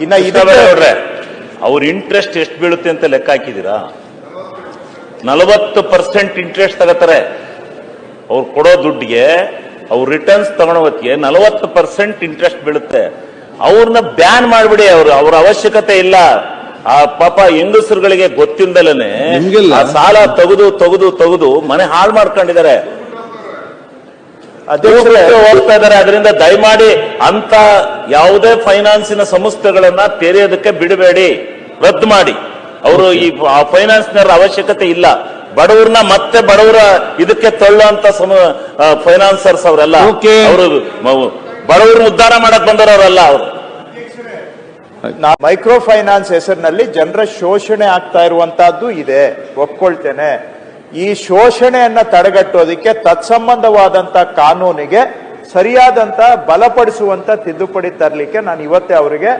ಇನ್ನ ಇದಕ್ಕೆ ಅವ್ರ ಇಂಟ್ರೆಸ್ಟ್ ಎಷ್ಟು ಬೀಳುತ್ತೆ ಅಂತ ಲೆಕ್ಕ ಹಾಕಿದೀರಾ? 40% ಇಂಟ್ರೆಸ್ಟ್ ತಗೋತಾರೆ. ಅವ್ರು ಕೊಡೋ ದುಡ್ಡಿಗೆ ಅವ್ರ ರಿಟರ್ನ್ಸ್ ತಗೊಳ್ಳೋ ಹೊತ್ತಿಗೆ 40% ಇಂಟ್ರೆಸ್ಟ್ ಬೀಳುತ್ತೆ. ಅವ್ರನ್ನ ಬ್ಯಾನ್ ಮಾಡ್ಬಿಡಿ. ಅವ್ರ ಅವಶ್ಯಕತೆ ಇಲ್ಲ. ಆ ಪಾಪ ಹೆಂಗಸರುಗಳಿಗೆ ಗೊತ್ತಿಲ್ದಲೇನೆ ಸಾಲ ತೆಗೆದು ಮನೆ ಹಾಳು ಮಾಡ್ಕೊಂಡಿದ್ದಾರೆ, ಹೋಗ್ತಾ ಇದಾರೆ. ಅದರಿಂದ ದಯಮಾಡಿ ಅಂತ ಯಾವುದೇ ಫೈನಾನ್ಸಿನ ಸಂಸ್ಥೆಗಳನ್ನ ತೆರೆಯೋದಕ್ಕೆ ಬಿಡಬೇಡಿ, ರದ್ದು ಮಾಡಿ. ಅವರು ಈ ಫೈನಾನ್ಸ್ನವರ ಅವಶ್ಯಕತೆ ಇಲ್ಲ. ಬಡವರನ್ನ ಮತ್ತೆ ಬಡವರ ಇದಕ್ಕೆ ತಳ್ಳುವಂತ ಫೈನಾನ್ಸರ್ಸ್ ಅವರೆಲ್ಲ. ಅವರು ಬಡವರನ್ನ ಉದ್ಧಾರ ಮಾಡಕ್ ಬಂದವರಲ್ಲ. ಅವರು ಮೈಕ್ರೋ ಫೈನಾನ್ಸ್ ಹೆಸರಿನಲ್ಲಿ ಜನರ ಶೋಷಣೆ ಆಗ್ತಾ ಇರುವಂತಹದ್ದು ಇದೆ, ಒಪ್ಕೊಳ್ತೇನೆ. ಈ ಶೋಷಣೆಯನ್ನ ತಡೆಗಟ್ಟೋದಕ್ಕೆ ತತ್ಸಂಬಂಧವಾದಂತ ಕಾನೂನಿಗೆ ಸರಿಯಾದಂತ ಬಲಪಡಿಸುವಂತ ತಿದ್ದುಪಡಿ ತರಲಿಕ್ಕೆ ನಾನು ಇವತ್ತೇ ಅವರಿಗೆ